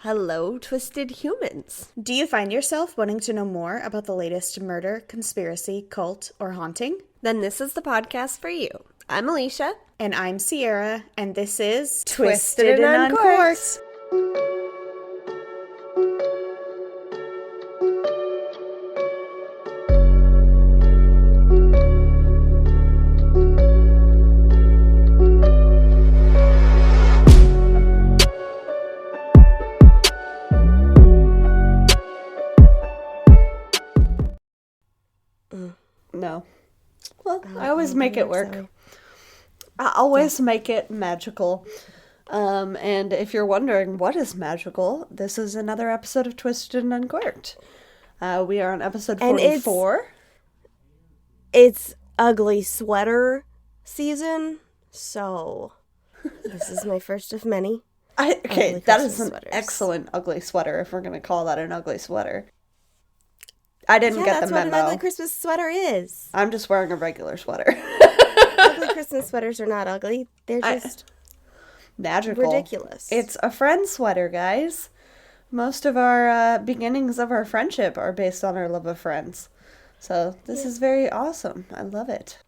Hello, twisted humans. Do you find yourself wanting to know more about the latest murder, conspiracy, cult, or haunting? Then this is the podcast for you. I'm Alicia. And I'm Sierra, and this is Twisted and Uncorked. No. Well, I always make it work. So. I always make it magical. And if you're wondering what is magical, this is another episode of Twisted and Uncorked. We are on episode 44. It's ugly sweater season, so this is my first of many. Okay, that is an excellent ugly sweater, if we're going to call that an ugly sweater. I didn't get the memo. That's what an ugly Christmas sweater is. I'm just wearing a regular sweater. Ugly Christmas sweaters are not ugly. They're just magical. Ridiculous. It's a friend sweater, guys. Most of our beginnings of our friendship are based on our love of friends. So this is very awesome. I love it.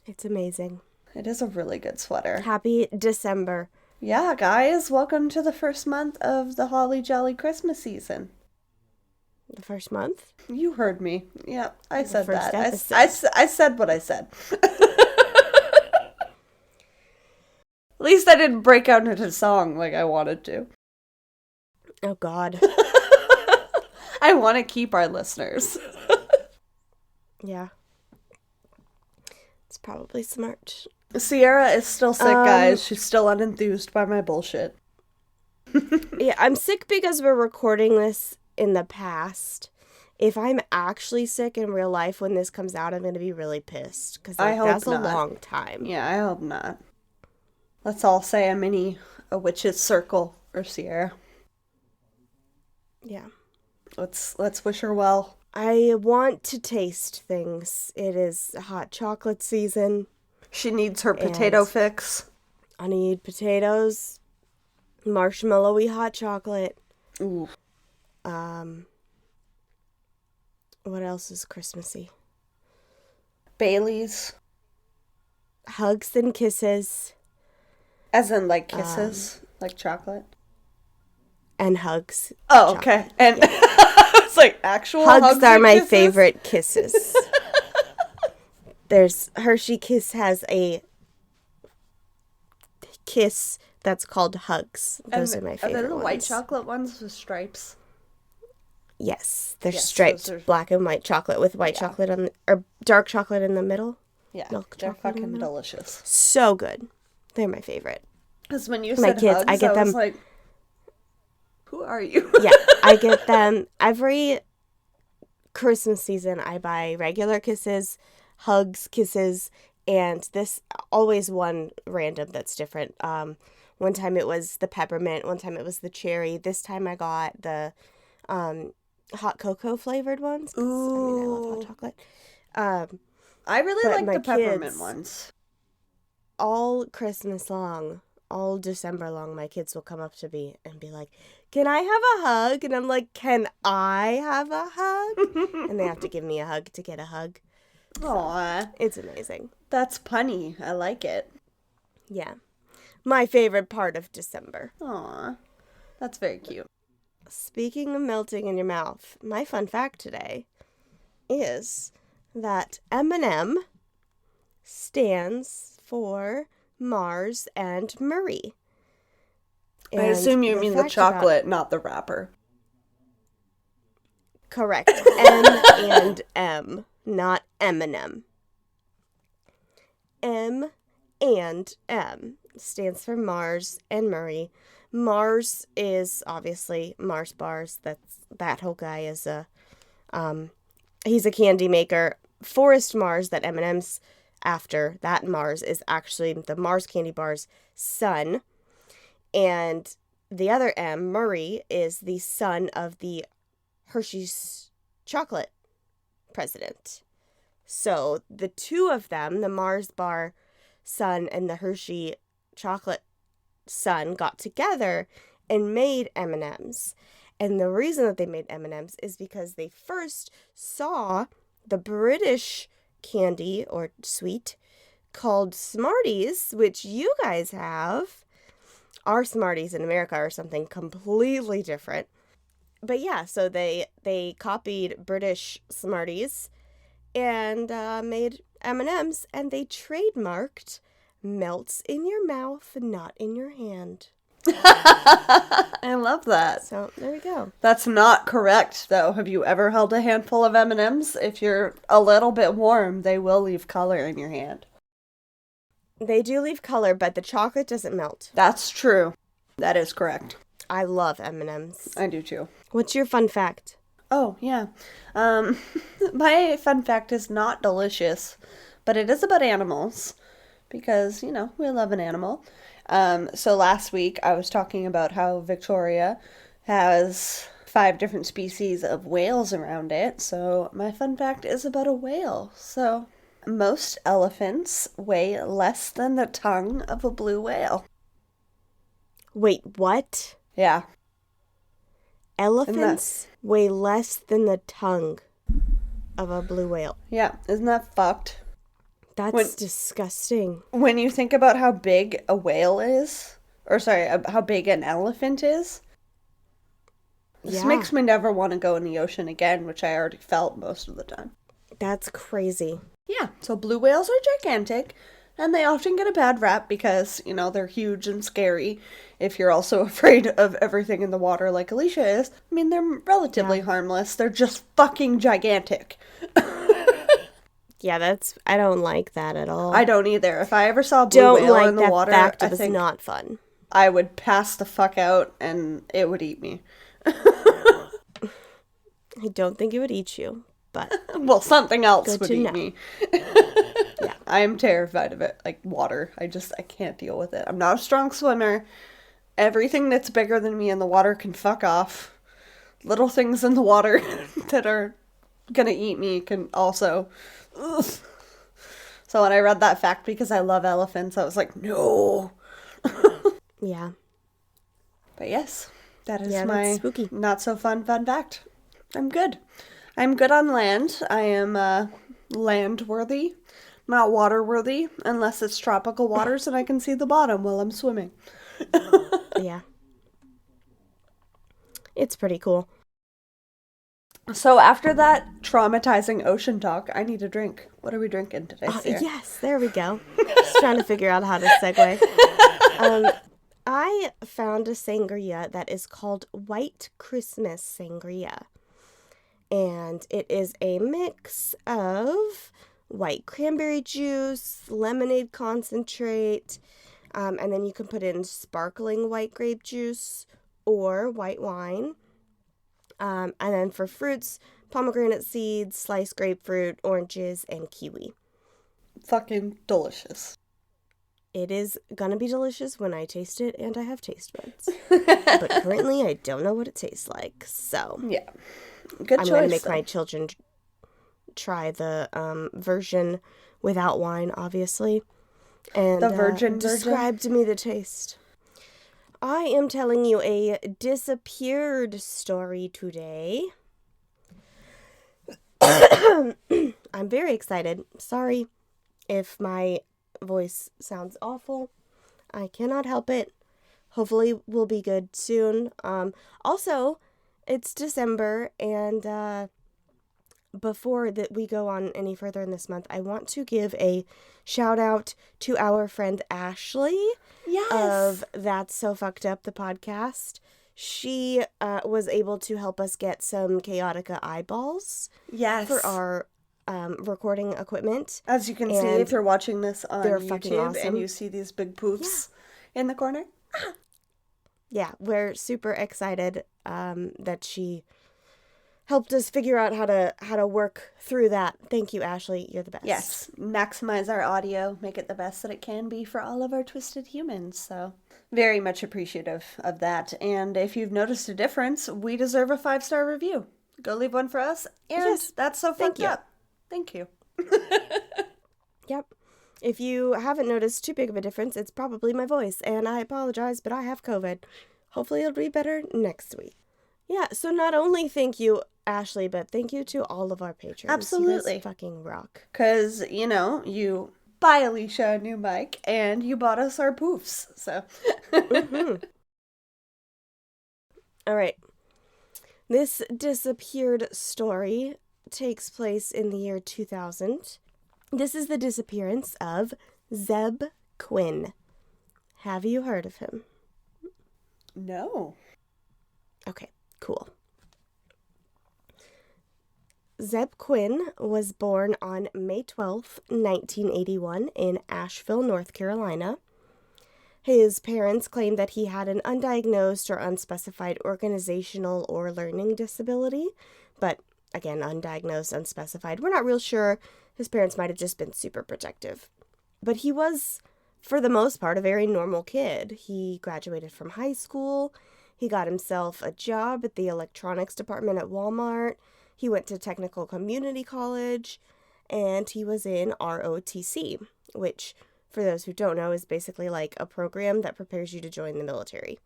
It's amazing. It is a really good sweater. Happy December. Yeah, guys. Welcome to the first month of the Holly Jolly Christmas season. The first month? You heard me. Yeah, I said that. I said what I said. At least I didn't break out into song like I wanted to. Oh, God. I want to keep our listeners. Yeah. It's probably smart. Sierra is still sick, guys. She's still unenthused by my bullshit. Yeah, I'm sick because we're recording this in the past. If I'm actually sick in real life when this comes out, I'm going to be really pissed. Because that's a long time. Yeah, I hope not. Let's all say a witch's circle for Sierra. Yeah. Let's wish her well. I want to taste things. It is hot chocolate season. She needs her potato fix. I need potatoes, marshmallowy hot chocolate. Ooh. What else is Christmassy? Bailey's. Hugs and kisses. As in, like, kisses? Like chocolate? And hugs. Oh, okay. And yeah. It's like actual hugs are my kisses? favorite kisses. There's Hershey Kiss has a kiss that's called hugs. Those are my favorite Are they the ones. white chocolate ones with stripes? Yes, they're striped black and white chocolate with white chocolate or dark chocolate in the middle. Yeah, milk they're chocolate fucking delicious. So good. They're my favorite. Because when you my said kids, hugs, I get them. Was like, who are you? Yeah, I get them every Christmas season. I buy regular kisses, hugs, kisses, and this always one random that's different. One time it was the peppermint, one time it was the cherry. This time I got the hot cocoa flavored ones. Ooh. I love hot chocolate. I really like the peppermint ones. All Christmas long, all December long, my kids will come up to me and be like, "Can I have a hug?" And I'm like, "Can I have a hug?" And they have to give me a hug to get a hug. Aww. It's amazing. That's punny. I like it. Yeah. My favorite part of December. Aww. That's very cute. Speaking of melting in your mouth, my fun fact today is that M&M stands for Mars and Murray. And I assume you mean the chocolate, not the wrapper. Correct. M and M, not M&M. M and M stands for Mars and Murray. Mars is obviously Mars bars. That whole guy is he's a candy maker. Forest Mars that M&M's after, that Mars is actually the Mars candy bar's son. And the other M, Murray, is the son of the Hershey's chocolate president. So the two of them, the Mars bar son and the Hershey chocolate son, got together and made M&Ms. And the reason that they made M&Ms is because they first saw the British candy or sweet called Smarties, which you guys have. Our Smarties in America are something completely different. But yeah, so they copied British Smarties and made M&Ms, and they trademarked melts in your mouth, not in your hand. I love that. So there we go. That's not correct, though. Have you ever held a handful of M&Ms? If you're a little bit warm, they will leave color in your hand. They do leave color, but the chocolate doesn't melt. That's true. That is correct. I love M&Ms. I do too. What's your fun fact? Oh, yeah. My fun fact is not delicious, but it is about animals because, you know, we love an animal. So last week I was talking about how Victoria has 5 different species of whales around it. So my fun fact is about a whale. So most elephants weigh less than the tongue of a blue whale. Wait, what? Yeah. Elephants weigh less than the tongue of a blue whale. Yeah, isn't that fucked? That's disgusting. When you think about how big a whale is, or sorry, how big an elephant is, this makes me never want to go in the ocean again, which I already felt most of the time. That's crazy. Yeah, so blue whales are gigantic, and they often get a bad rap because, you know, they're huge and scary. If you're also afraid of everything in the water like Alicia is, I mean, they're relatively harmless. They're just fucking gigantic. Yeah, I don't like that at all. I don't either. If I ever saw a blue whale in the water, Fact I is think not fun. I would pass the fuck out and it would eat me. I don't think it would eat you, but... Well, something else would eat me. Yeah. I am terrified of it, like water. I can't deal with it. I'm not a strong swimmer. Everything that's bigger than me in the water can fuck off. Little things in the water that are gonna eat me can also... Ugh. So when I read that fact, because I love elephants, I was like, no. Yeah. But yes, that is my spooky. not so fun fact. I'm good. I'm good on land. I am land worthy, not water worthy, unless it's tropical waters and I can see the bottom while I'm swimming. Yeah. It's pretty cool. So after that traumatizing ocean talk, I need a drink. What are we drinking today, Sarah? Yes, there we go. Just trying to figure out how to segue. I found a sangria that is called White Christmas Sangria. And it is a mix of white cranberry juice, lemonade concentrate, and then you can put in sparkling white grape juice or white wine. And then for fruits, pomegranate seeds, sliced grapefruit, oranges, and kiwi. Fucking delicious. It is gonna be delicious when I taste it, and I have taste buds. But currently, I don't know what it tastes like, so... Yeah. Good choice. I'm gonna make my children try the version without wine, obviously. And the virgin describe to me the taste. I am telling you a disappeared story today. I'm very excited. Sorry if my voice sounds awful. I cannot help it. Hopefully we'll be good soon. Also, it's December, and before that we go on any further in this month, I want to give a shout out to our friend Ashley. Yes. Of That's So Fucked Up, the podcast. She was able to help us get some Chaotica eyeballs. Yes. For our recording equipment. As you can see if you're watching this on YouTube awesome. and you see these big poofs in the corner. Yeah, we're super excited that she helped us figure out how to work through that. Thank you, Ashley. You're the best. Yes, maximize our audio, make it the best that it can be for all of our twisted humans. So very much appreciative of that. And if you've noticed a difference, we deserve a 5-star review. Go leave one for us. And yes, That's So Fucked Up. Thank you. Yep. If you haven't noticed too big of a difference, it's probably my voice. And I apologize, but I have COVID. hopefully it'll be better next week. Yeah, so not only thank you, Ashley, but thank you to all of our patrons. Absolutely. You guys fucking rock. Because, you buy Alicia a new mic, and you bought us our poofs, so. All right. This disappeared story takes place in the year 2000. This is the disappearance of Zeb Quinn. Have you heard of him? No. Okay, cool. Zeb Quinn was born on May 12th, 1981 in Asheville, North Carolina. His parents claimed that he had an undiagnosed or unspecified organizational or learning disability, but again, undiagnosed, unspecified. We're not real sure. His parents might have just been super protective. But he was, for the most part, a very normal kid. He graduated from high school. He got himself a job at the electronics department at Walmart. He went to technical community college, and he was in ROTC, which, for those who don't know, is basically like a program that prepares you to join the military.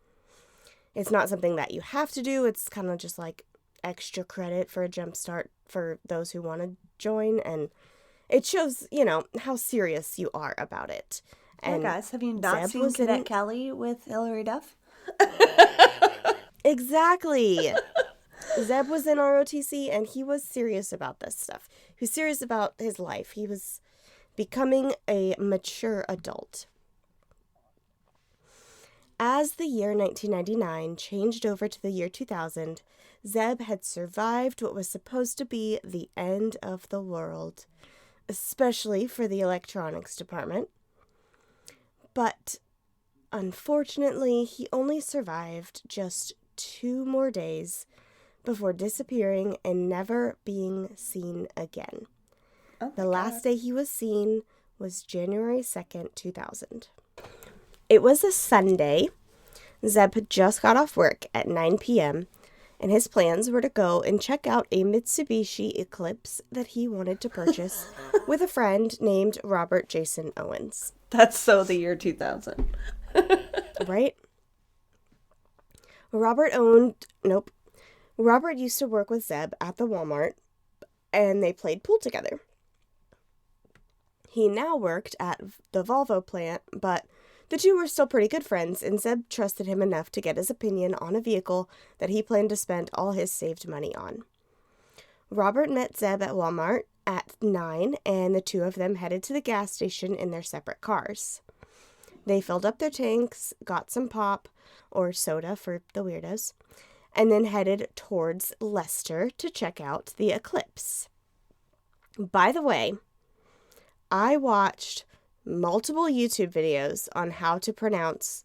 It's not something that you have to do. It's kind of just like extra credit for a jump start for those who want to join, and it shows, how serious you are about it. And guys, have you not seen Cadet Kelly with Hilary Duff? Exactly. Zeb was in ROTC, and he was serious about this stuff. He was serious about his life. He was becoming a mature adult. As the year 1999 changed over to the year 2000, Zeb had survived what was supposed to be the end of the world, especially for the electronics department. But unfortunately, he only survived just 2 more days before disappearing and never being seen again. The last day he was seen was January 2nd, 2000. It was a Sunday. Zeb had just got off work at 9 p.m., and his plans were to go and check out a Mitsubishi Eclipse that he wanted to purchase with a friend named Robert Jason Owens. That's so the year 2000. Right? Robert used to work with Zeb at the Walmart, and they played pool together. He now worked at the Volvo plant, but the two were still pretty good friends, and Zeb trusted him enough to get his opinion on a vehicle that he planned to spend all his saved money on. Robert met Zeb at Walmart at 9, and the two of them headed to the gas station in their separate cars. They filled up their tanks, got some pop, or soda for the weirdos, and then headed towards Leicester to check out the Eclipse. By the way, I watched multiple YouTube videos on how to pronounce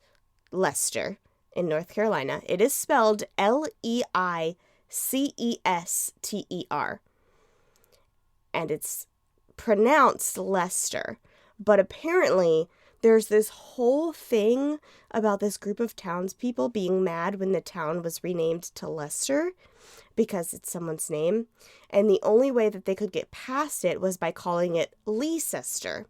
Leicester in North Carolina. It is spelled Leicester, and it's pronounced Leicester. But apparently, there's this whole thing about this group of townspeople being mad when the town was renamed to Leicester because it's someone's name. And the only way that they could get past it was by calling it Leicester.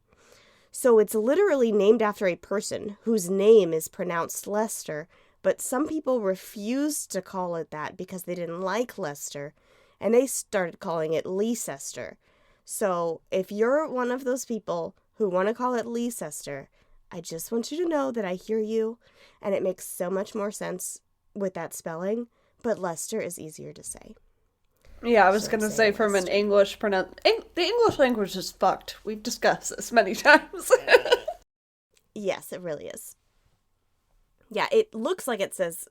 So it's literally named after a person whose name is pronounced Leicester, but some people refused to call it that because they didn't like Leicester, and they started calling it Leicester. So if you're one of those people who want to call it Leicester, I just want you to know that I hear you, and it makes so much more sense with that spelling, but Leicester is easier to say. Yeah, I was going to say from an English the English language is fucked. We've discussed this many times. Yes, it really is. Yeah, it looks like it says,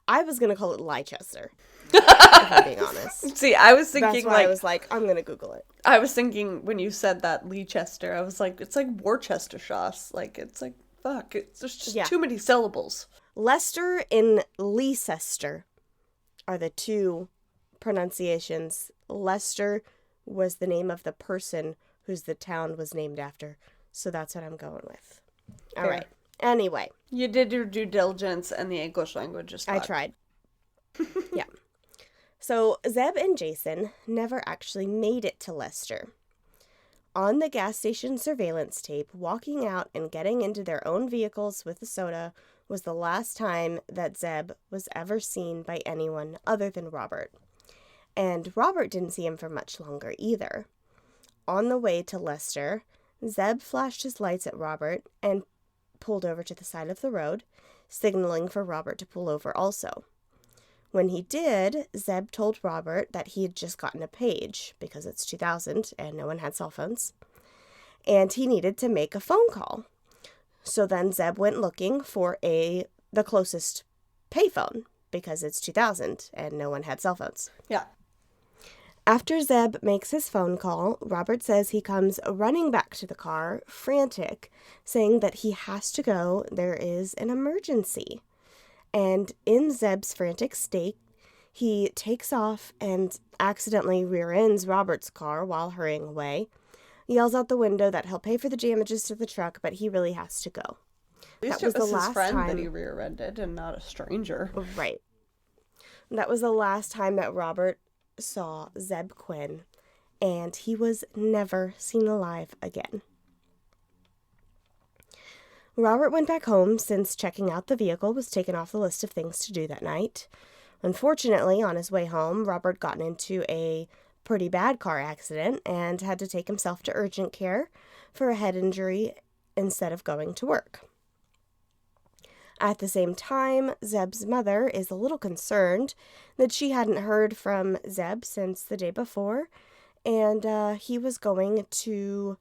I was going to call it Leicester, if I'm being honest. See, I was thinking that's why I was like, I'm going to Google it. I was thinking when you said that Leicester, I was like, it's like Worcestershire. Like, it's like, fuck, there's just too many syllables. Leicester and Leicester are the two pronunciations. Leicester was the name of the person whose the town was named after, so that's what I'm going with. All right. Anyway, you did your due diligence, and the English language is fucked. I tried. Yeah. So Zeb and Jason never actually made it to Leicester. On the gas station surveillance tape, walking out and getting into their own vehicles with the soda was the last time that Zeb was ever seen by anyone other than Robert. And Robert didn't see him for much longer either. On the way to Leicester, Zeb flashed his lights at Robert and pulled over to the side of the road, signaling for Robert to pull over also. When he did, Zeb told Robert that he had just gotten a page, because it's 2000 and no one had cell phones, and he needed to make a phone call. So then Zeb went looking for the closest payphone, because it's 2000 and no one had cell phones. Yeah. After Zeb makes his phone call, Robert says he comes running back to the car, frantic, saying that he has to go, there is an emergency. And in Zeb's frantic state, he takes off and accidentally rear ends Robert's car while hurrying away. He yells out the window that he'll pay for the damages to the truck, but he really has to go. At least That was it was the his last friend time. that he rear-ended and not a stranger. Right. That was the last time that Robert saw Zeb Quinn, and he was never seen alive again. Robert went back home since checking out the vehicle was taken off the list of things to do that night. Unfortunately, on his way home, Robert got into a pretty bad car accident and had to take himself to urgent care for a head injury instead of going to work. At the same time, Zeb's mother is a little concerned that she hadn't heard from Zeb since the day before, and he was going to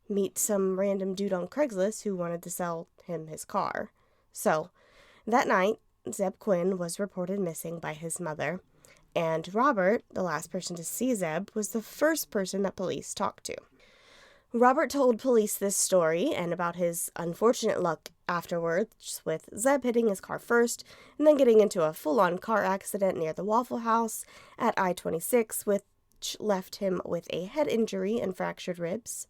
meet some random dude on Craigslist who wanted to sell him his car. So, that night, Zeb Quinn was reported missing by his mother, and Robert, the last person to see Zeb, was the first person that police talked to. Robert told police this story and about his unfortunate luck afterwards, with Zeb hitting his car first and then getting into a full-on car accident near the Waffle House at I-26, which left him with a head injury and fractured ribs.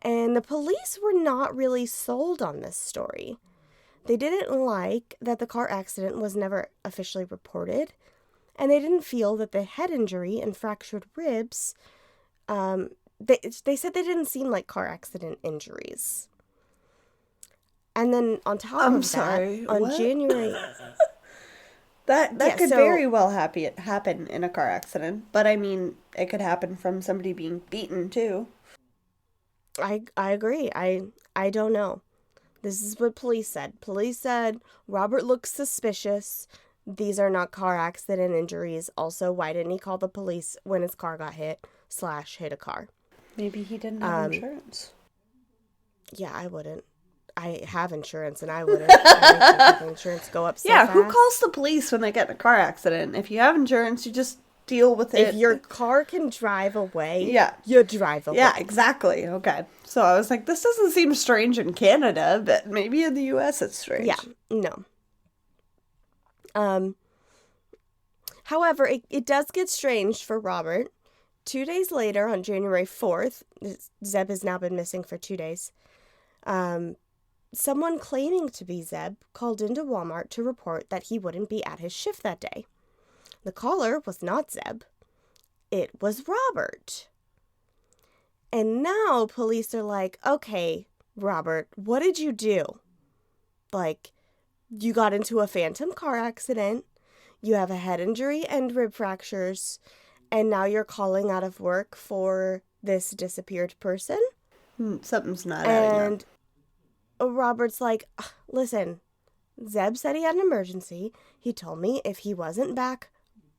And the police were not really sold on this story. They didn't like that the car accident was never officially reported, and they didn't feel that the head injury and fractured ribs, they said they didn't seem like car accident injuries. And then on top of that, on what? January... That could very well happen in a car accident, but I mean, it could happen from somebody being beaten too. I agree. I don't know. This is what police said. Police said Robert looks suspicious. These are not car accident injuries. Also, why didn't he call the police when his car got hit a car? Maybe he didn't have insurance. Yeah, I wouldn't. I have insurance, and I wouldn't. I make the insurance go up so fast. Who calls the police when they get in a car accident? If you have insurance, you just deal with it. If your car can drive away, yeah, you drive away. Yeah, exactly. Okay. So I was like, this doesn't seem strange in Canada, but maybe in the U.S. it's strange. Yeah, no. However, it does get strange for Robert. 2 days later, on January 4th, Zeb has now been missing for 2 days. Someone claiming to be Zeb called into Walmart to report that he wouldn't be at his shift that day. The caller was not Zeb. It was Robert. And now police are like, okay, Robert, what did you do? Like, you got into a phantom car accident, you have a head injury and rib fractures, and now you're calling out of work for this disappeared person? Something's not adding up. And Robert's like, listen, Zeb said he had an emergency. He told me if he wasn't back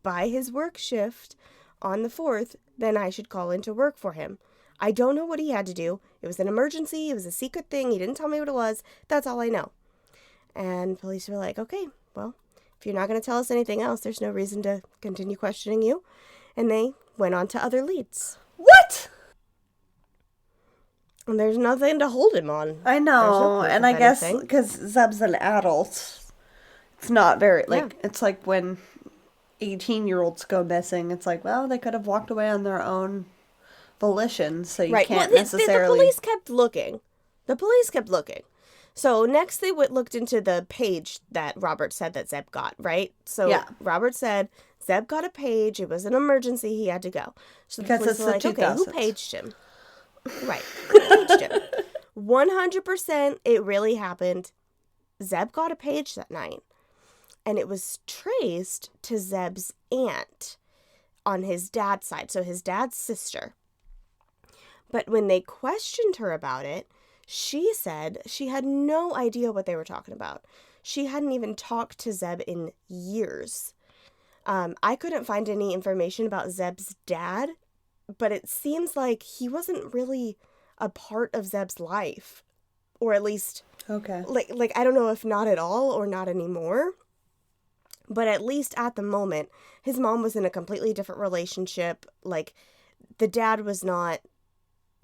by his work shift on the 4th, then I should call in to work for him. I don't know what he had to do. It was an emergency. It was a secret thing. He didn't tell me what it was. That's all I know. And police were like, okay, well, if you're not going to tell us anything else, there's no reason to continue questioning you. And they went on to other leads. What? And there's nothing to hold him on. I know, and I guess because Zeb's an adult, it's not very, it's like when 18-year-olds go missing, it's like, well, they could have walked away on their own volition, so you can't necessarily... The police kept looking. So next they looked into the page that Robert said that Zeb got, right? So Robert said Zeb got a page, it was an emergency, he had to go. So the police were like, okay, who paged him? Right. Who paged him? 100% it really happened. Zeb got a page that night, and it was traced to Zeb's aunt on his dad's side, so his dad's sister. But when they questioned her about it, she said she had no idea what they were talking about. She hadn't even talked to Zeb in years. I couldn't find any information about Zeb's dad, but it seems like he wasn't really a part of Zeb's life, or at least, Okay. like I don't know if not at all or not anymore, but at least at the moment, his mom was in a completely different relationship. Like, the dad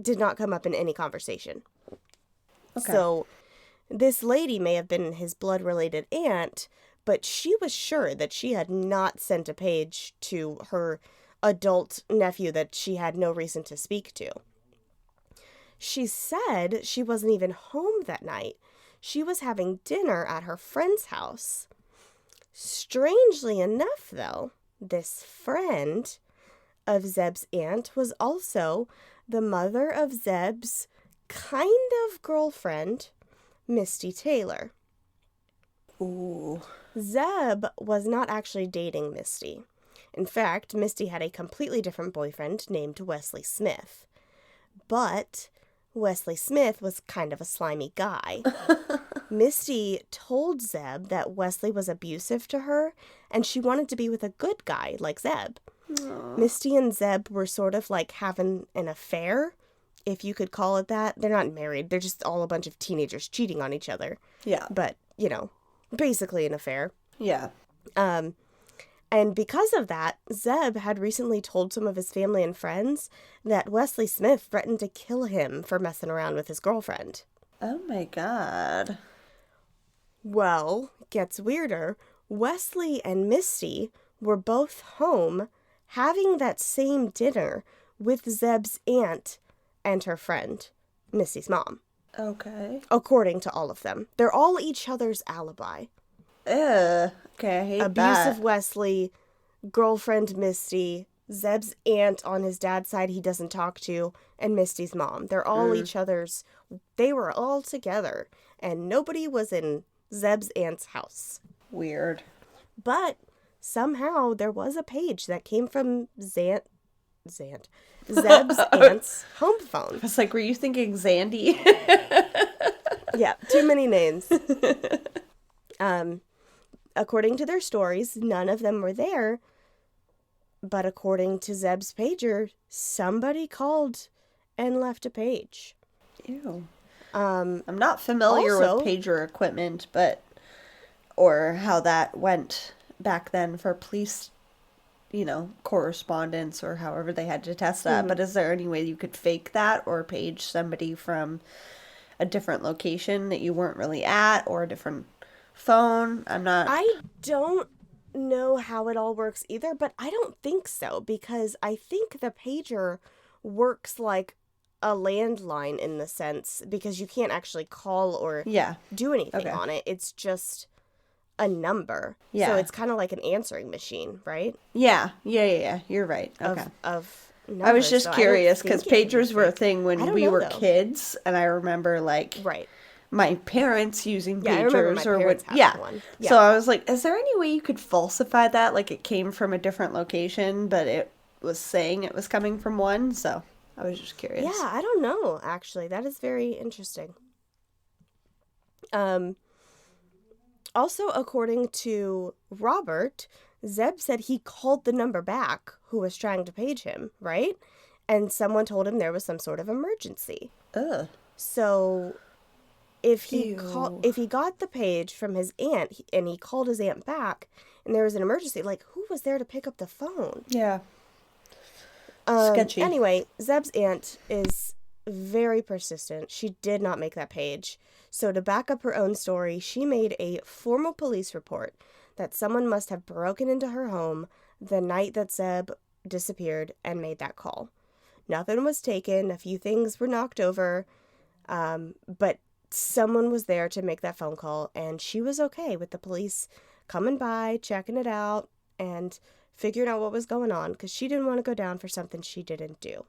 did not come up in any conversation. Okay. So this lady may have been his blood-related aunt, but she was sure that she had not sent a page to her adult nephew that she had no reason to speak to. She said she wasn't even home that night. She was having dinner at her friend's house. Strangely enough, though, this friend of Zeb's aunt was also the mother of Zeb's kind of girlfriend, Misty Taylor. Ooh. Zeb was not actually dating Misty. In fact, Misty had a completely different boyfriend named Wesley Smith. But Wesley Smith was kind of a slimy guy. Misty told Zeb that Wesley was abusive to her, and she wanted to be with a good guy like Zeb. Aww. Misty and Zeb were sort of like having an affair, if you could call it that. They're not married. They're just all a bunch of teenagers cheating on each other. Yeah. But, basically an affair. Yeah. And because of that, Zeb had recently told some of his family and friends that Wesley Smith threatened to kill him for messing around with his girlfriend. Oh my God. Well, gets weirder. Wesley and Misty were both home having that same dinner with Zeb's aunt and her friend, Misty's mom. Okay. According to all of them. They're all each other's alibi. Okay, I hate Abusive that. Wesley, girlfriend Misty, Zeb's aunt on his dad's side he doesn't talk to, and Misty's mom. They're all each other's. They were all together, and nobody was in Zeb's aunt's house. Weird. But somehow there was a page that came from Zeb's aunt's home phone. I was like, were you thinking Zandy? Yeah, too many names. According to their stories, none of them were there. But according to Zeb's pager, somebody called and left a page. Ew. I'm not familiar with pager equipment, or how that went back then for police, correspondence or however they had to test that. Mm-hmm. But is there any way you could fake that or page somebody from a different location that you weren't really at, or a different phone? I don't know how it all works either, but I don't think so, because I think the pager works like a landline in the sense, because you can't actually call or do anything on it. It's just a number. Yeah. So it's kind of like an answering machine, right? Yeah. You're right. Okay. Of numbers. I was just curious because pagers were a thing when we were kids, and I remember my parents using pagers one. Yeah. So I was like, is there any way you could falsify that? Like it came from a different location, but it was saying it was coming from one. So I was just curious. Yeah, I don't know, actually. That is very interesting. Also, according to Robert, Zeb said he called the number back who was trying to page him, right? And someone told him there was some sort of emergency. Ugh. So if he got the page from his aunt and he called his aunt back and there was an emergency, like, who was there to pick up the phone? Yeah. Sketchy. Anyway, Zeb's aunt is very persistent. She did not make that page. So to back up her own story, she made a formal police report that someone must have broken into her home the night that Zeb disappeared and made that call. Nothing was taken. A few things were knocked over. But someone was there to make that phone call, and she was okay with the police coming by, checking it out, and figuring out what was going on, because she didn't want to go down for something she didn't do.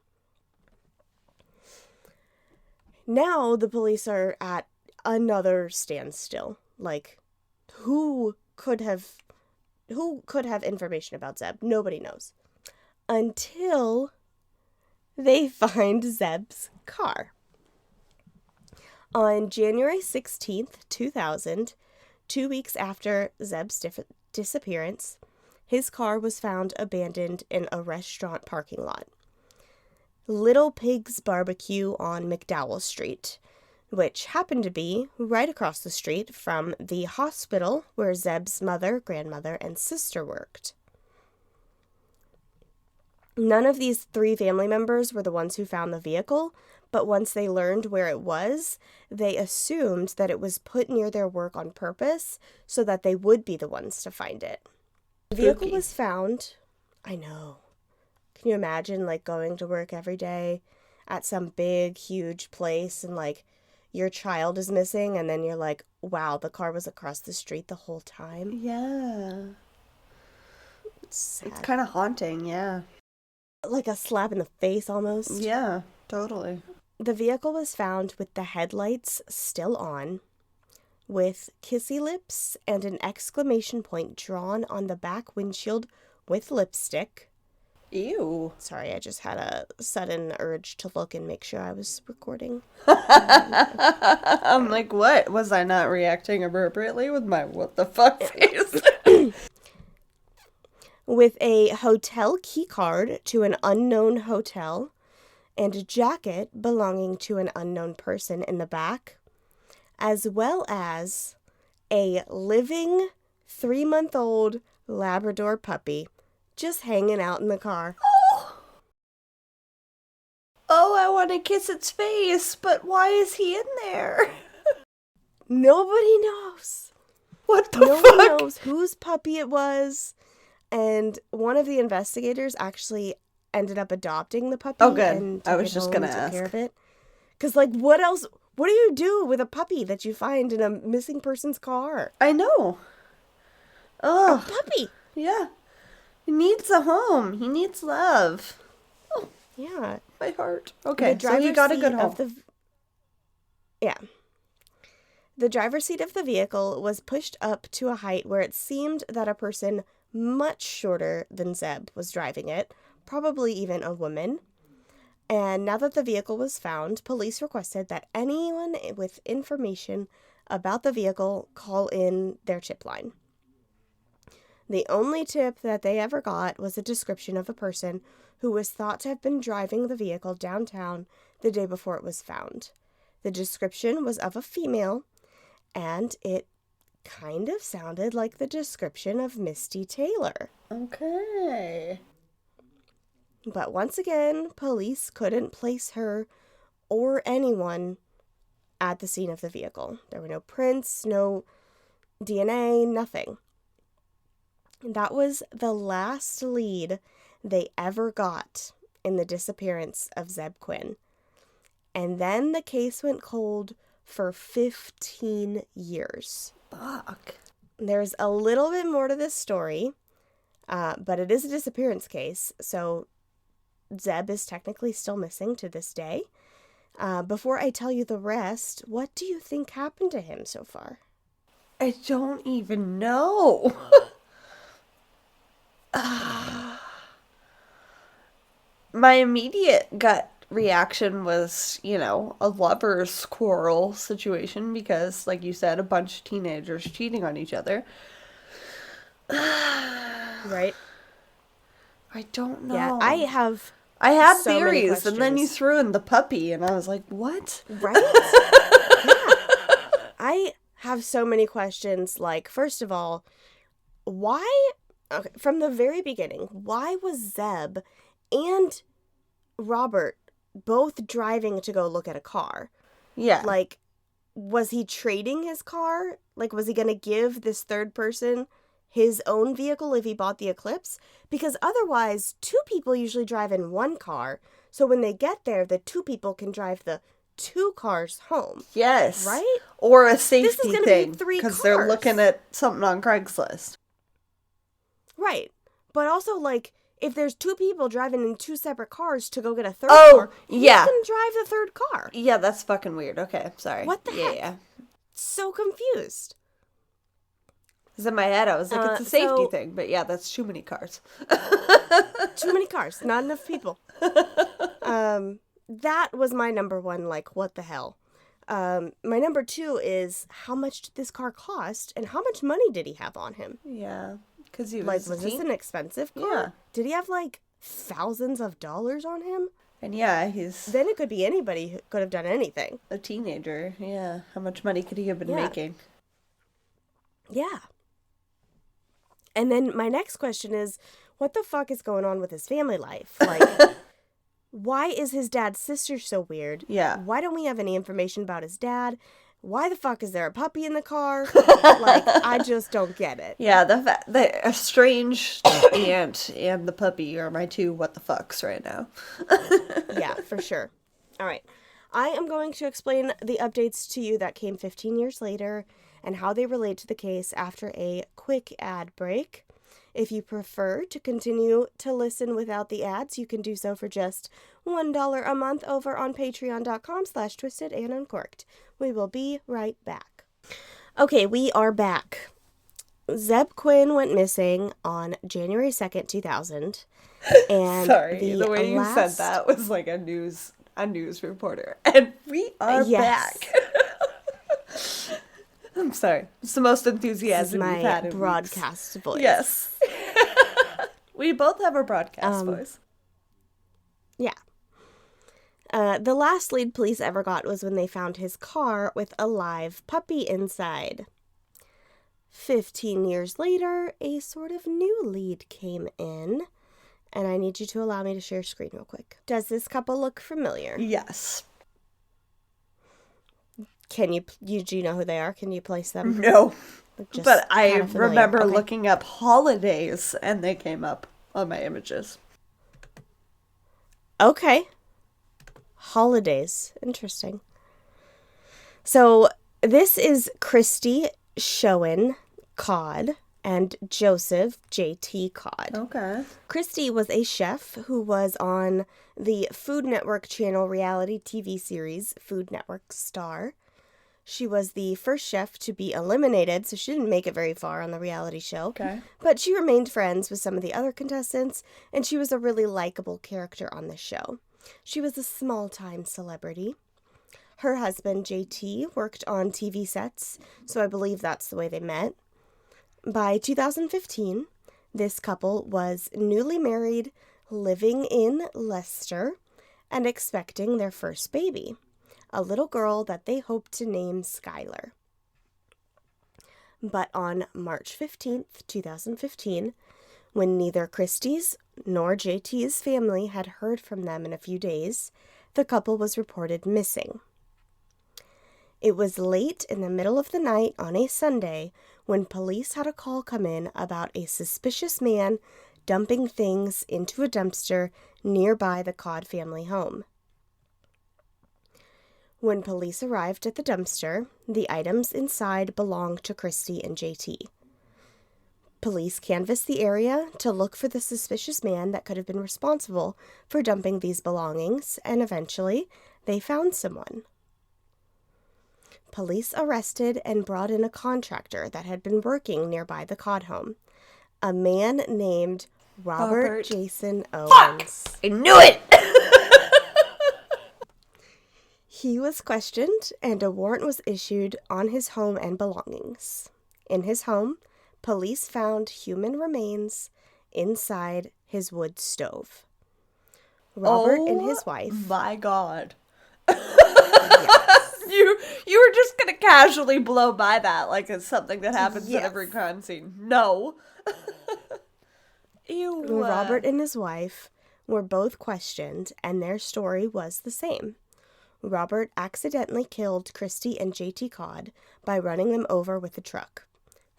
Now the police are at another standstill. like, who could have information about Zeb? Nobody knows. Until they find Zeb's car. On January 16th, 2000, 2 weeks after Zeb's disappearance, his car was found abandoned in a restaurant parking lot. Little Pig's Barbecue on McDowell Street, which happened to be right across the street from the hospital where Zeb's mother, grandmother, and sister worked. None of these 3 family members were the ones who found the vehicle, but once they learned where it was, they assumed that it was put near their work on purpose so that they would be the ones to find it. The vehicle was found. I know. Can you imagine, like, going to work every day at some big, huge place and, like, your child is missing and then you're like, wow, the car was across the street the whole time? Yeah. It's sad. It's kind of haunting, yeah. Like a slap in the face almost. Yeah, totally. The vehicle was found with the headlights still on, with kissy lips and an exclamation point drawn on the back windshield with lipstick. Ew. Sorry, I just had a sudden urge to look and make sure I was recording. I'm like, what? Was I not reacting appropriately with my what the fuck face? With a hotel key card to an unknown hotel and a jacket belonging to an unknown person in the back, as well as a living 3-month-old Labrador puppy just hanging out in the car. Oh, I want to kiss its face, but why is he in there? Nobody knows. What the Nobody fuck? knows whose puppy it was. And one of the investigators actually ended up adopting the puppy. Oh, good. And I was just going to ask. Took care of it. Because, like, what else? What do you do with a puppy that you find in a missing person's car? I know. Oh, A puppy. yeah. He needs a home. He needs love. Oh, Yeah. my heart. Okay, The so he driver's got a seat good of home. Yeah. The driver's seat of the vehicle was pushed up to a height where it seemed that a person much shorter than Zeb was driving it, probably even a woman. And now that the vehicle was found, police requested that anyone with information about the vehicle call in their tip line. The only tip that they ever got was a description of a person who was thought to have been driving the vehicle downtown the day before it was found. The description was of a female, and it kind of sounded like the description of Misty Taylor. Okay. But once again, police couldn't place her or anyone at the scene of the vehicle. There were no prints, no DNA, nothing. That was the last lead they ever got in the disappearance of Zeb Quinn. And then the case went cold for 15 years. Fuck. There's a little bit more to this story, but it is a disappearance case, so Zeb is technically still missing to this day. Before I tell you the rest, what do you think happened to him so far? I don't even know. My immediate gut reaction was, a lover's quarrel situation because, like you said, a bunch of teenagers cheating on each other. Right? I don't know. Yeah, I had so many theories, and then you questions. threw in the puppy, and I was like, what? Right? Yeah. I have so many questions. Like, first of all, why, okay, from the very beginning, why was Zeb and Robert both driving to go look at a car? Yeah. Like, was he trading his car? Like, was he going to give this third person his own vehicle if he bought the Eclipse? Because otherwise, 2 people usually drive in one car. So when they get there, the 2 people can drive the 2 cars home. Yes. Right? Or a This is safety gonna be thing. 3 Because they're cars. looking at something on Craigslist. Right. But also, like, if there's 2 people driving in 2 separate cars to go get a third Oh, car, yeah. who's going to drive the third car? Yeah, that's fucking weird. Okay, sorry. What the heck? Yeah. So confused. Because in my head, I was like, it's a safety so- thing. But yeah, that's too many cars. Too many cars, not enough people. That was my number one, like, what the hell? My number two is, how much did this car cost, and how much money did he have on him? Yeah. Because he Like, was was this an expensive car? Yeah. Did he have, like, thousands of dollars on him? And yeah, he's Then it could be anybody who could have done anything. a teenager. Yeah. How much money could he have been Yeah. making? Yeah. And then my next question is, what the fuck is going on with his family life? Like, why is his dad's sister so weird? Yeah. Why don't we have any information about his dad? Why the fuck is there a puppy in the car? Like, I just don't get it. Yeah, the estranged aunt and the puppy are my two what the fucks right now. Yeah, for sure. All right. I am going to explain the updates to you that came 15 years later and how they relate to the case after a quick ad break. If you prefer to continue to listen without the ads, you can do so for just $1 a month over on patreon.com/twistedanduncorked. We will be right back. Okay, we are back. Zeb Quinn went missing on January 2nd, 2000. And Sorry, the way you said that was like a news reporter. And we are back. I'm sorry. It's the most enthusiasm This is we've had my in broadcast weeks. voice. Yes. We both have a broadcast voice. Yeah. The last lead police ever got was when they found his car with a live puppy inside. 15 years later, a sort of new lead came in, and I need you to allow me to share screen real quick. Does this couple look familiar? Yes. Can do you know who they are? Can you place them? No. Just But I kinda familiar. remember Okay. looking up holidays, and they came up on my images. Okay. Holidays. Interesting. So this is Christy Schoen Codd and Joseph J.T. Codd. Okay. Christy was a chef who was on the Food Network channel reality TV series Food Network Star. She was the first chef to be eliminated, so she didn't make it very far on the reality show. Okay. But she remained friends with some of the other contestants, and she was a really likable character on the show. She was a small-time celebrity. Her husband, JT, worked on TV sets, so I believe that's the way they met. By 2015, this couple was newly married, living in Leicester, and expecting their first baby, a little girl that they hoped to name Skylar. But on March 15th, 2015, when neither Christie's nor JT's family had heard from them in a few days, the couple was reported missing. It was late in the middle of the night on a Sunday when police had a call come in about a suspicious man dumping things into a dumpster nearby the Codd family home. When police arrived at the dumpster, the items inside belonged to Christy and JT. Police canvassed the area to look for the suspicious man that could have been responsible for dumping these belongings, and eventually they found someone. Police arrested and brought in a contractor that had been working nearby the Codd home, a man named Robert Jason Owens. I knew it! He was questioned, and a warrant was issued on his home and belongings. In his home, police found human remains inside his wood stove. Robert and his wife. My God. Yes. You were just gonna casually blow by that like it's something that happens in Yes. every crime scene. No. Ew. Robert and his wife were both questioned, and their story was the same. Robert accidentally killed Christy and JT Codd by running them over with a truck.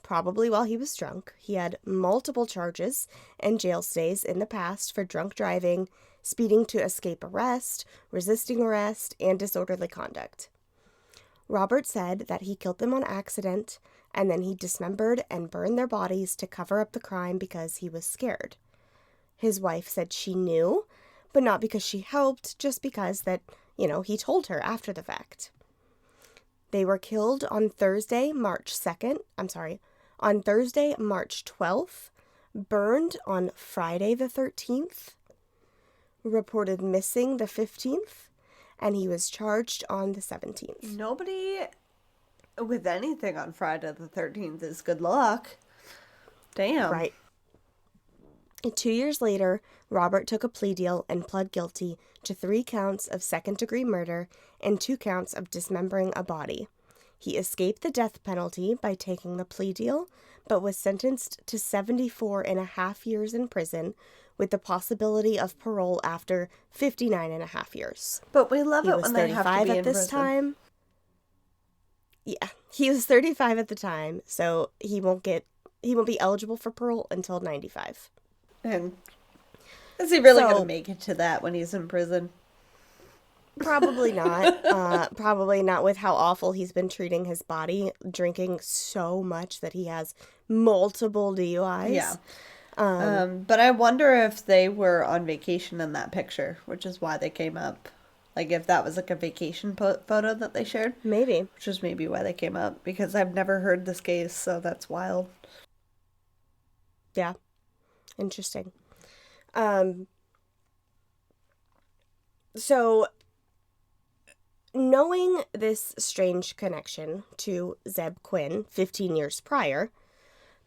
Probably while he was drunk. He had multiple charges and jail stays in the past for drunk driving, speeding to escape arrest, resisting arrest, and disorderly conduct. Robert said that he killed them on accident, and then he dismembered and burned their bodies to cover up the crime because he was scared. His wife said she knew, but not because she helped, just because that, he told her after the fact. They were killed on on Thursday, March 12th, burned on Friday the 13th, reported missing the 15th, and he was charged on the 17th. Nobody with anything on Friday the 13th is good luck. Damn. Right. 2 years later, Robert took a plea deal and pled guilty to 3 counts of second-degree murder and 2 counts of dismembering a body. He escaped the death penalty by taking the plea deal, but was sentenced to 74 and a half years in prison, with the possibility of parole after 59 and a half years. But we love He it was when they have to 35 be at in this prison. time. Yeah, he was 35 at the time, so he won't be eligible for parole until 95. And is he really So- going to make it to that when he's in prison? Probably not. Probably not with how awful he's been treating his body, drinking so much that he has multiple DUIs. Yeah. But I wonder if they were on vacation in that picture, which is why they came up. Like, if that was like a vacation photo that they shared, Maybe. which is maybe why they came up, because I've never heard this case, so that's wild. Yeah. Interesting. So, knowing this strange connection to Zeb Quinn 15 years prior,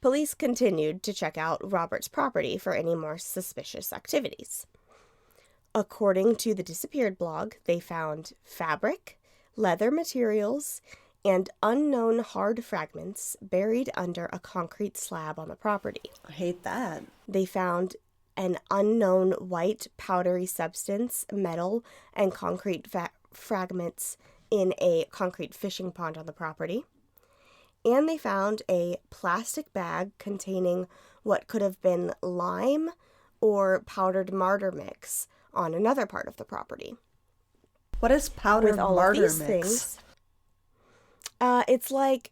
police continued to check out Robert's property for any more suspicious activities. According to the Disappeared blog, they found fabric, leather materials, and unknown hard fragments buried under a concrete slab on the property. I hate that. They found an unknown white powdery substance, metal, and concrete fragments in a concrete fishing pond on the property. And they found a plastic bag containing what could have been lime or powdered martyr mix on another part of the property. What is powdered With all martyr of these mix? things, it's like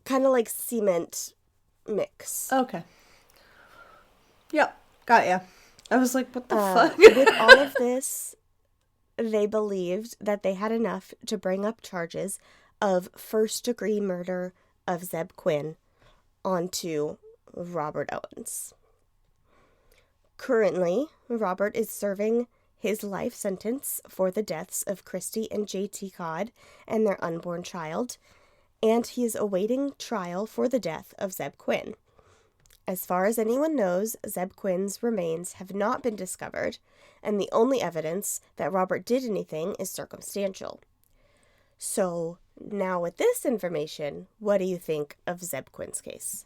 kind of like cement mix. Okay. Yep, got ya. I was like, what the fuck? With all of this, they believed that they had enough to bring up charges of first-degree murder of Zeb Quinn onto Robert Owens. Currently, Robert is serving his life sentence for the deaths of Christy and J.T. Codd and their unborn child, and he is awaiting trial for the death of Zeb Quinn. As far as anyone knows, Zeb Quinn's remains have not been discovered, and the only evidence that Robert did anything is circumstantial. So, now with this information, what do you think of Zeb Quinn's case?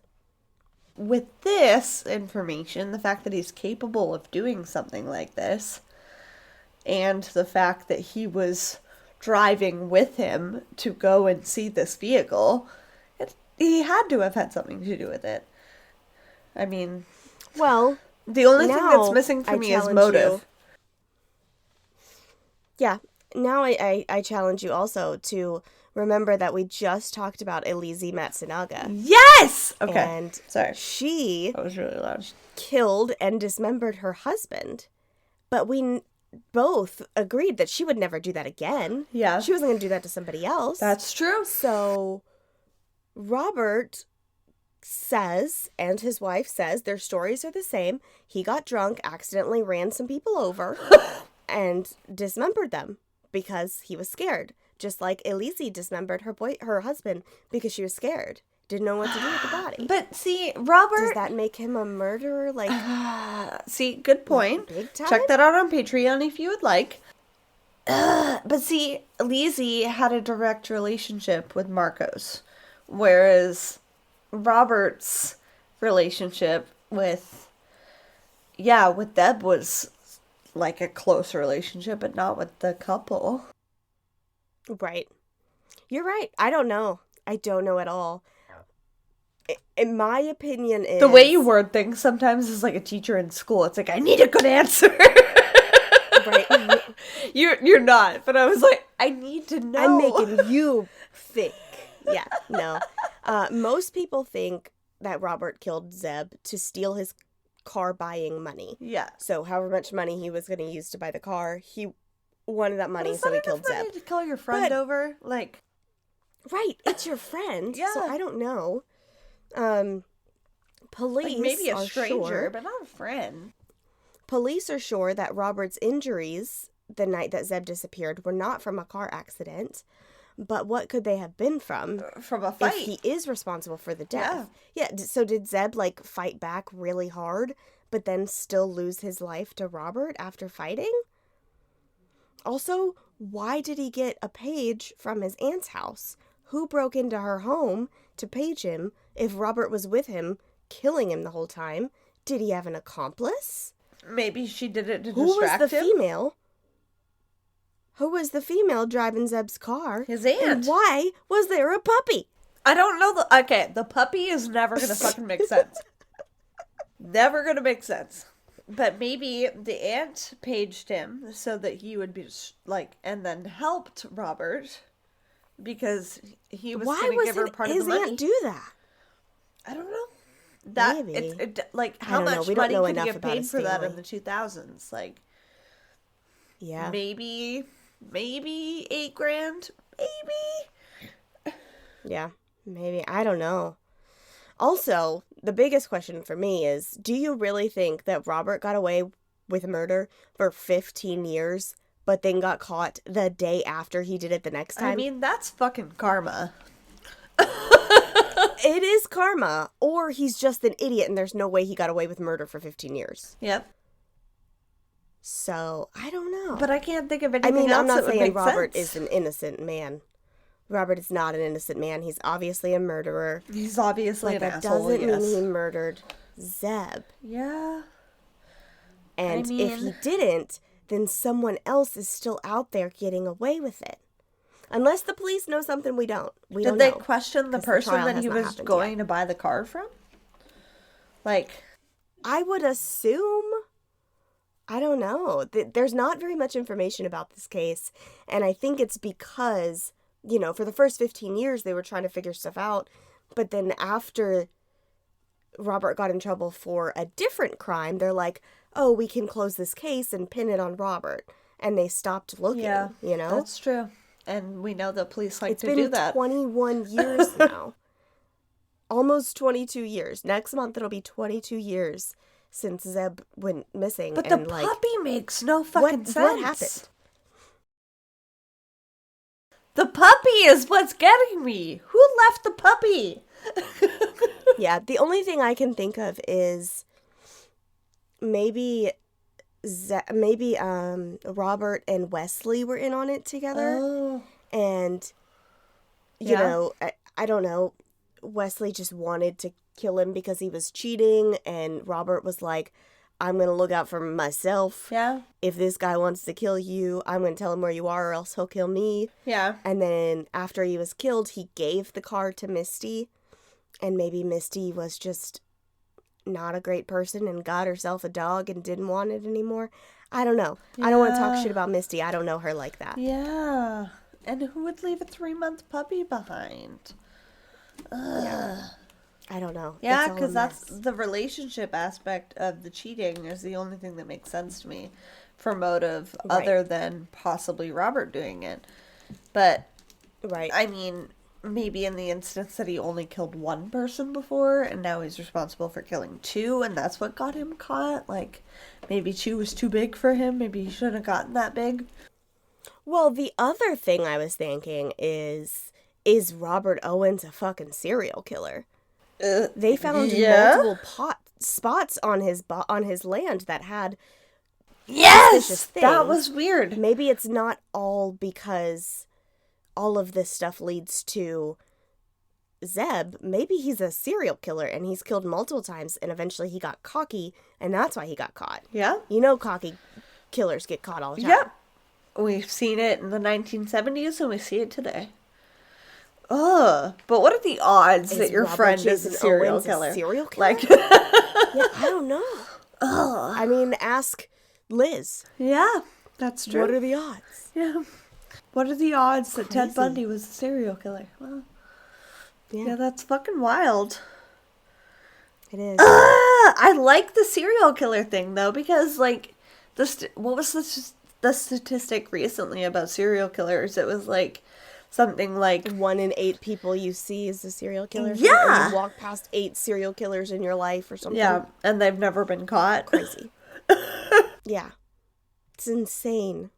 With this information, the fact that he's capable of doing something like this, and the fact that he was driving with him to go and see this vehicle, he had to have had something to do with it. I mean, Well, the only thing that's now missing for I me is challenge motive. yeah, now I challenge you also to remember that we just talked about Elise Matsunaga. Yes! Okay. And Sorry. she That was really loud. killed and dismembered her husband. But we both agreed that she would never do that again. Yeah. She wasn't going to do that to somebody else. That's true. So Robert says, and his wife says, their stories are the same. He got drunk, accidentally ran some people over, and dismembered them because he was scared. Just like Elise dismembered her husband because she was scared. Didn't know what to do with the body. But see, Robert... Does that make him a murderer? Like, see, good point. big time? Check that out on Patreon if you would like. But see, Lizzie had a direct relationship with Marcos, whereas Robert's relationship with Deb was like a close relationship, but not with the couple. Right. You're right. I don't know. I don't know at all. In my opinion is... The way you word things sometimes is like a teacher in school. It's like, I need a good answer. Right. You're not, but I was like, I need to know. I'm making you think. Yeah, no. Most people think that Robert killed Zeb to steal his car buying money. Yeah. So however much money he was going to use to buy the car, he wanted that money, But so he it's not killed enough Zeb. money to call your friend But- over. Like, Right, it's your friend. Yeah. So I don't know. Police Like, maybe a are stranger, sure. but not a friend. Police are sure that Robert's injuries the night that Zeb disappeared were not from a car accident. But what could they have been from? From a If fight. he is responsible for the death. Yeah, so did Zeb, like, fight back really hard, but then still lose his life to Robert after fighting? Also, why did he get a page from his aunt's house? Who broke into her home to page him if Robert was with him, killing him the whole time? Did he have an accomplice? Maybe she did it to Who was distract the him. female? Who was the female driving Zeb's car? His aunt. And why was there a puppy? I don't know. The puppy is never going to fucking make sense. Never going to make sense. But maybe the aunt paged him so that he would be, like, and then helped Robert because he was Why going to was give her part of his the money. aunt do that? I don't know. That Maybe. Like, how don't know. much We don't money know could enough you get about paid his for that in family. the 2000s? Like, Yeah. maybe $8,000, maybe. Yeah, maybe. I don't know. Also, the biggest question for me is, do you really think that Robert got away with murder for 15 years, but then got caught the day after he did it the next time? I mean, that's fucking karma. It is karma, or he's just an idiot and there's no way he got away with murder for 15 years. Yep. So, I don't know. But I can't think of I anything mean, else I'm not that would saying make Robert sense. is an innocent man. Robert is not an innocent man. He's obviously a murderer. He's obviously But an that asshole, doesn't yes. mean he murdered Zeb. Yeah. And I if he mean- didn't, then someone else is still out there getting away with it. Unless the police know something we don't. We Did don't they know. question the 'Cause person trial that has he not was happened going yet. to buy the car from? Like, I would assume. I don't know. There's not very much information about this case. And I think it's because, for the first 15 years, they were trying to figure stuff out. But then after Robert got in trouble for a different crime, they're like, oh, we can close this case and pin it on Robert. And they stopped looking, that's true. And we know that police like It's to been do that. 21 years now. Almost 22 years. Next month it'll be 22 years since Zeb went missing. But and the puppy makes no fucking sense. What happened? The puppy is what's getting me. Who left the puppy? Yeah, the only thing I can think of is maybe Robert and Wesley were in on it together. Oh. And, I don't know, Wesley just wanted to kill him because he was cheating, and Robert was like, I'm going to look out for myself. Yeah. If this guy wants to kill you, I'm going to tell him where you are or else he'll kill me. Yeah. And then after he was killed, he gave the car to Misty, and maybe Misty was just not a great person and got herself a dog and didn't want it anymore. I don't know. I don't want to talk Yeah. shit about Misty. I don't know her like that. Yeah. And who would leave a 3-month puppy behind? Yeah. I don't know. Yeah, It's all a because that's mess. the relationship aspect of the cheating is the only thing that makes sense to me for motive Right. other than possibly Robert doing it. But, Right. I mean, maybe in the instance that he only killed one person before and now he's responsible for killing 2 and that's what got him caught. Like, maybe 2 was too big for him. Maybe he shouldn't have gotten that big. Well, the other thing I was thinking is Robert Owens a fucking serial killer? They found multiple spots on his land that had Yes! suspicious That things. was weird. Maybe it's not all because all of this stuff leads to Zeb. Maybe he's a serial killer and he's killed multiple times and eventually he got cocky and that's why he got caught. Yeah? Cocky killers get caught all the time. Yep. We've seen it in the 1970s and we see it today. Ugh. But what are the odds that your Robert friend is a Jason serial Owens killer? a serial killer? Like, Yeah, I don't know. ugh. I mean, ask Liz. Yeah, that's true. What are the odds? Yeah. What are the odds that Ted Crazy. Bundy was a serial killer? Well, Yeah, yeah, that's fucking wild. it is. I like the serial killer thing though because like what was the statistic recently about serial killers? It was like something like 1 in 8 people you see is a serial killer. Or Yeah. you walk past 8 serial killers in your life or something. Yeah, and they've never been caught. Crazy. Yeah. It's insane.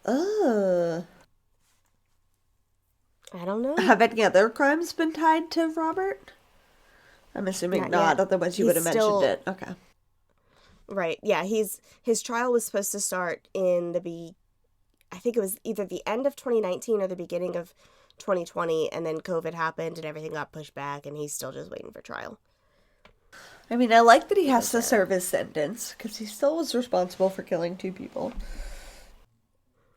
Ugh. I don't know. Have any other crimes been tied to Robert? I'm assuming Not not, yet. otherwise you He's would have mentioned still- it. Okay. Right. Yeah, his trial was supposed to start in I think it was either the end of 2019 or the beginning of 2020, and then COVID happened and everything got pushed back, and he's still just waiting for trial. I mean, I like that he has to serve his sentence, because he still was responsible for killing 2 people.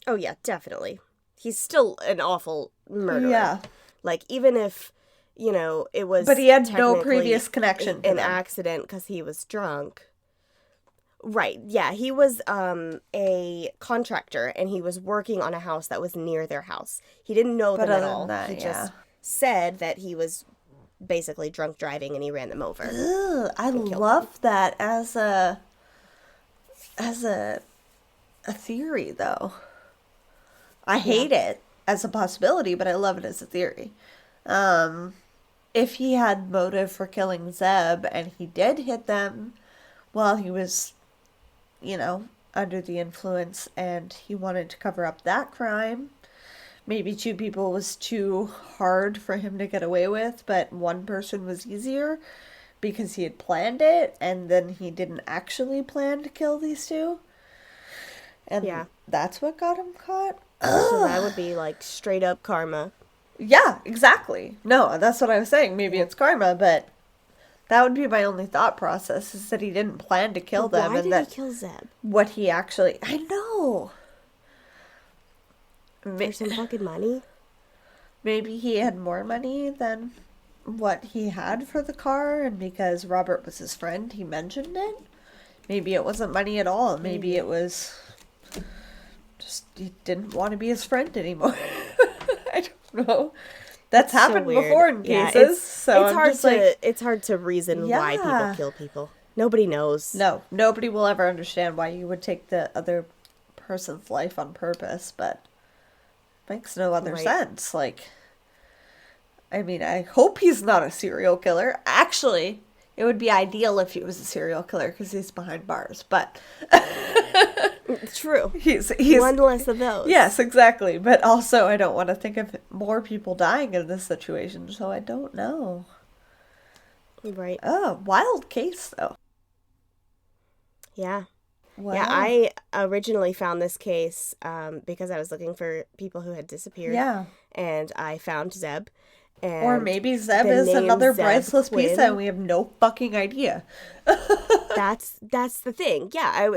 Oh, yeah, definitely. He's still an awful murderer. Yeah. Like, even if, it was But he had no technically previous connection to an them. accident because he was drunk. Right, yeah, he was a contractor, and he was working on a house that was near their house. He didn't know them at other than all. that, He yeah. just said that he was basically drunk driving, and he ran them over. Ugh, I love that as a theory, though. I hate it as a possibility, but I love it as a theory. If he had motive for killing Zeb and he did hit them while he was, under the influence, and he wanted to cover up that crime, maybe 2 people was too hard for him to get away with, but one person was easier because he had planned it, and then he didn't actually plan to kill these 2. And that's what got him caught. So that would be like straight up karma. Yeah, exactly. No, that's what I was saying. Maybe it's karma, but that would be my only thought process, is that he didn't plan to kill them. Why and did that he kill Zeb? what he actually... I know. For some fucking money? Maybe he had more money than what he had for the car, and because Robert was his friend, he mentioned it. Maybe it wasn't money at all. Maybe it was just he didn't want to be his friend anymore. I don't know. That's happened before in cases. So it's hard to reason why people kill people. Nobody knows. No, nobody will ever understand why you would take the other person's life on purpose, but it makes no other sense. Like, I mean, I hope he's not a serial killer. Actually, it would be ideal if he was a serial killer because he's behind bars, but true. He's one less of those. Yes, exactly. But also, I don't want to think of more people dying in this situation, so I don't know. Right. Oh, wild case though. Yeah. Wow. Yeah, I originally found this case because I was looking for people who had disappeared. Yeah. And I found Zeb. And or maybe Zeb is another priceless pizza and we have no fucking idea. That's the thing. Yeah,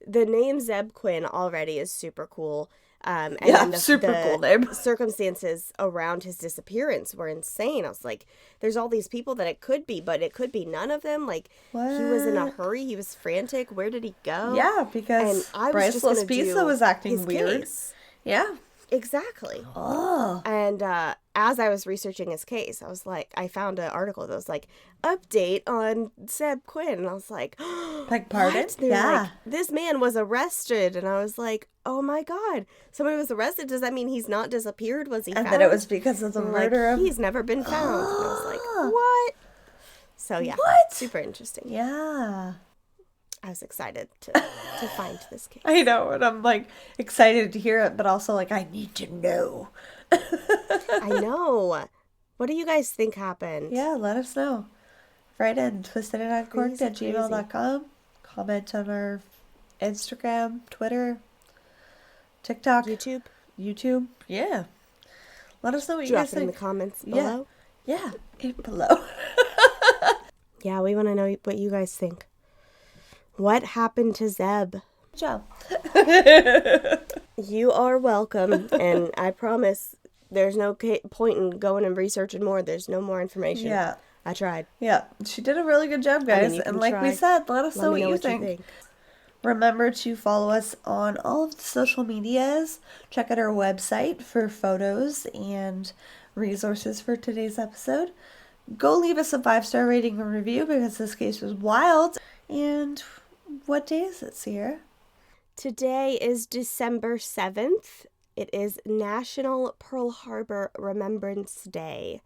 the name Zeb Quinn already is super cool. And super cool name. Circumstances around his disappearance were insane. I was like, there's all these people that it could be, but it could be none of them. Like, what? He was in a hurry. He was frantic. Where did he go? Yeah, because Priceless Pizza was acting weird. Case. Yeah. Exactly. Oh. And as I was researching his case, I was like, I found an article that was like, update on Zeb Quinn. And I was like, like, pardon? Yeah. Like, this man was arrested. And I was like, oh my God. Somebody was arrested. Does that mean he's not disappeared? Was he found? And then it was because of the murder of... He's never been found. And I was like, what? So yeah. What? Super interesting. Yeah. I was excited to find this case. I know, and I'm like excited to hear it, but also like I need to know. I know. What do you guys think happened? Yeah, let us know. Write in twistedanduncorked@gmail.com. Comment on our Instagram, Twitter, TikTok, YouTube. Yeah. Let us know what you guys think. Drop it in the comments below. Yeah, below. Yeah, we want to know what you guys think. What happened to Zeb? Good job. You are welcome, and I promise there's no point in going and researching more. There's no more information. Yeah. I tried. Yeah, she did a really good job, guys. And like we said, let us know what you think. Remember to follow us on all of the social medias. Check out our website for photos and resources for today's episode. Go leave us a 5-star rating and review because this case was wild. And what day is it, Sierra? Today is December 7th, it is National Pearl Harbor Remembrance Day.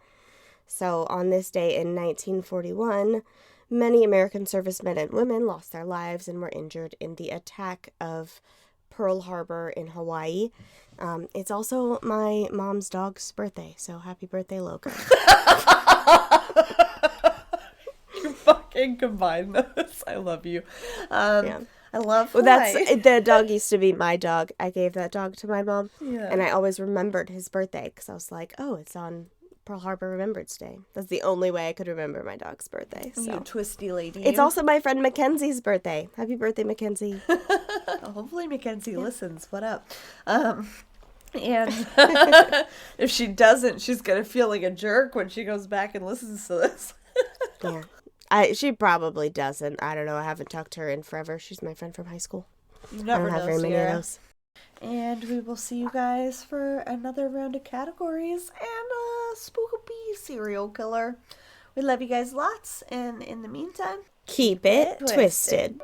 So on this day in 1941, many American servicemen and women lost their lives and were injured in the attack of Pearl Harbor in Hawaii. It's also my mom's dog's birthday, so happy birthday, Logan. You fucking combine those. I love you. Yeah. I love Hawaii. The dog used to be my dog. I gave that dog to my mom, Yeah. and I always remembered his birthday because I was like, oh, it's on Pearl Harbor Remembrance Day. That's the only way I could remember my dog's birthday. So. You twisty lady. It's also my friend Mackenzie's birthday. Happy birthday, Mackenzie. Hopefully Mackenzie listens. What up? And if she doesn't, she's going to feel like a jerk when she goes back and listens to this. Yeah. She probably doesn't. I don't know. I haven't talked to her in forever. She's my friend from high school. You I never don't have know, very many Sierra. of those. And we will see you guys for another round of categories and a spooky serial killer. We love you guys lots, and in the meantime, Keep it twisted.